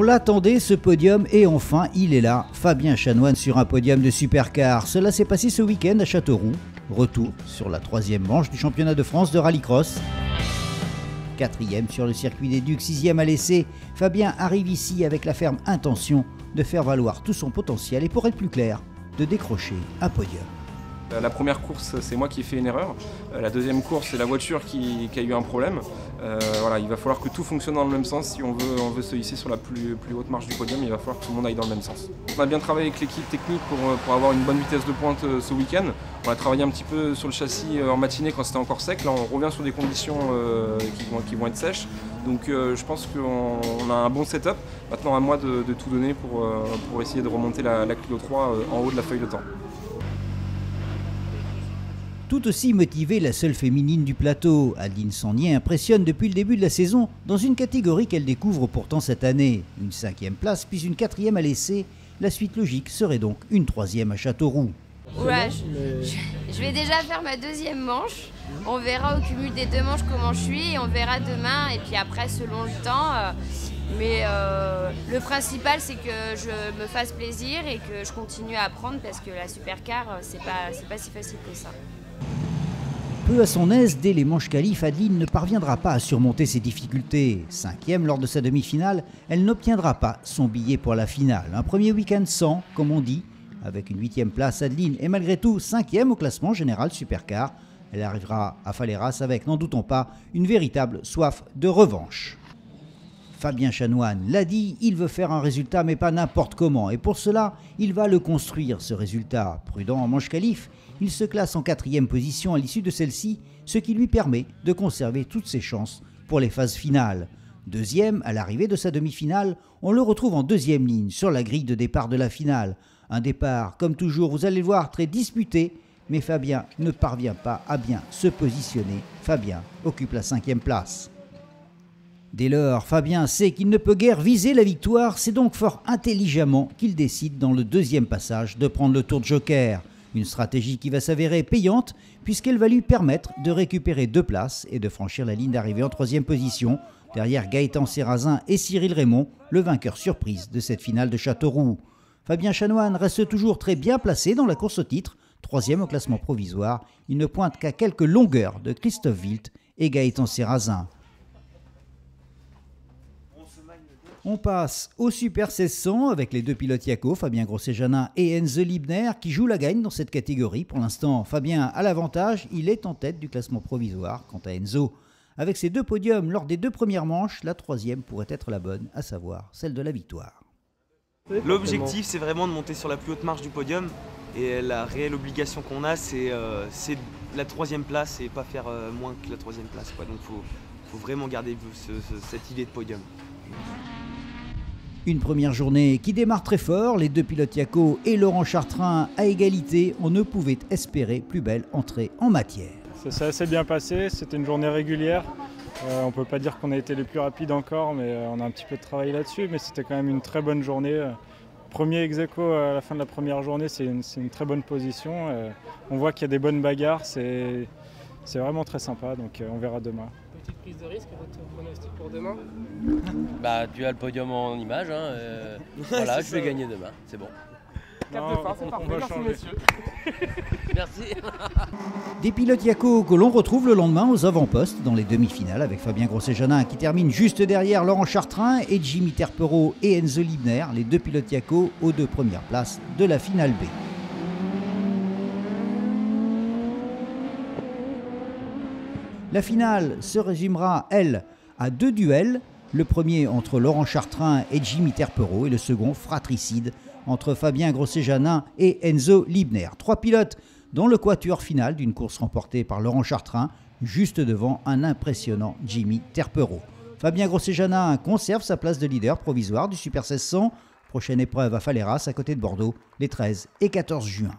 l'attendait ce podium et enfin il est là. Fabien Chanoine sur un podium de supercar. Cela s'est passé ce week-end à Châteauroux. Retour sur la 3e manche du championnat de France de rallycross. 4e sur le circuit des Ducs, 6e à l'essai. Fabien arrive ici avec la ferme intention de faire valoir tout son potentiel et pour être plus clair, de décrocher un podium. La première course, c'est moi qui ai fait une erreur. La deuxième course, c'est la voiture qui a eu un problème. Voilà, il va falloir que tout fonctionne dans le même sens. Si on veut se hisser sur la plus haute marche du podium, il va falloir que tout le monde aille dans le même sens. On a bien travaillé avec l'équipe technique pour avoir une bonne vitesse de pointe ce week-end. On a travaillé un petit peu sur le châssis en matinée quand c'était encore sec. Là, on revient sur des conditions qui vont être sèches. Donc je pense qu'on a un bon setup. Maintenant, à moi de tout donner pour essayer de remonter la Clio 3 en haut de la feuille de temps. Tout aussi motivée, la seule féminine du plateau, Adeline Sangnier impressionne depuis le début de la saison dans une catégorie qu'elle découvre pourtant cette année. Une 5e place, puis une 4e à l'essai. La suite logique serait donc une 3e à Châteauroux. Ouais, je vais déjà faire ma 2e manche. On verra au cumul des 2 manches comment je suis et on verra demain. Et puis après, selon le temps. Mais le principal, c'est que je me fasse plaisir et que je continue à apprendre parce que la supercar, c'est pas si facile que ça. Peu à son aise, dès les manches qualif, Adeline ne parviendra pas à surmonter ses difficultés. 5e lors de sa demi-finale, elle n'obtiendra pas son billet pour la finale. Un premier week-end sans, comme on dit. Avec une 8e place, Adeline est malgré tout 5e au classement général supercar. Elle arrivera à Falleras avec, n'en doutons pas, une véritable soif de revanche. Fabien Chanoine l'a dit, il veut faire un résultat mais pas n'importe comment. Et pour cela, il va le construire ce résultat. Prudent en manche qualif, il se classe en 4e position à l'issue de celle-ci, ce qui lui permet de conserver toutes ses chances pour les phases finales. 2e, à l'arrivée de sa demi-finale, on le retrouve en 2e ligne sur la grille de départ de la finale. Un départ, comme toujours, vous allez le voir, très disputé, mais Fabien ne parvient pas à bien se positionner. Fabien occupe la 5e place. Dès lors, Fabien sait qu'il ne peut guère viser la victoire, c'est donc fort intelligemment qu'il décide dans le 2e passage de prendre le tour de joker. Une stratégie qui va s'avérer payante puisqu'elle va lui permettre de récupérer 2 places et de franchir la ligne d'arrivée en 3e position, derrière Gaëtan Serrazin et Cyril Raymond, le vainqueur surprise de cette finale de Châteauroux. Fabien Chanoine reste toujours très bien placé dans la course au titre, 3e au classement provisoire. Il ne pointe qu'à quelques longueurs de Christophe Wild et Gaëtan Serrazin. On passe au Super 1600 avec les 2 pilotes Yako, Fabien Grosset-Janin et Enzo Liebner qui jouent la gagne dans cette catégorie. Pour l'instant, Fabien a l'avantage, il est en tête du classement provisoire. Quant à Enzo, avec ses 2 podiums lors des 2 premières manches, la 3e pourrait être la bonne, à savoir celle de la victoire. L'objectif, c'est vraiment de monter sur la plus haute marche du podium et la réelle obligation qu'on a, c'est la 3e place et pas faire moins que la 3e place, quoi. Donc faut vraiment garder cette idée de podium. Une première journée qui démarre très fort, les 2 pilotes Yako et Laurent Chartrain à égalité, on ne pouvait espérer plus belle entrée en matière. Ça s'est assez bien passé, c'était une journée régulière, on ne peut pas dire qu'on a été les plus rapides encore, mais on a un petit peu de travail là-dessus, mais c'était quand même une très bonne journée. Premier ex-aequo à la fin de la première journée, c'est une très bonne position, on voit qu'il y a des bonnes bagarres, c'est vraiment très sympa, donc on verra demain. Petite prise de risque, votre pronostic pour demain? Bah, tu as le podium en image, hein, voilà, je vais gagner demain, c'est bon. Cap de fin, c'est parfait, merci messieurs. Merci. Des pilotes Yako que l'on retrouve le lendemain aux avant-postes dans les demi-finales avec Fabien Grosset-Janin qui termine juste derrière Laurent Chartrain et Jimmy Terpereau et Enzo Liebner, les 2 pilotes Yako aux 2 premières places de la finale B. La finale se résumera, elle, à 2 duels. Le premier entre Laurent Chartrain et Jimmy Terpereau et le second fratricide entre Fabien Grosset-Janin et Enzo Liebner. 3 pilotes dans le quatuor final d'une course remportée par Laurent Chartrain, juste devant un impressionnant Jimmy Terpereau. Fabien Grosset-Janin conserve sa place de leader provisoire du Super 1600. Prochaine épreuve à Falleras, à côté de Bordeaux, les 13 et 14 juin.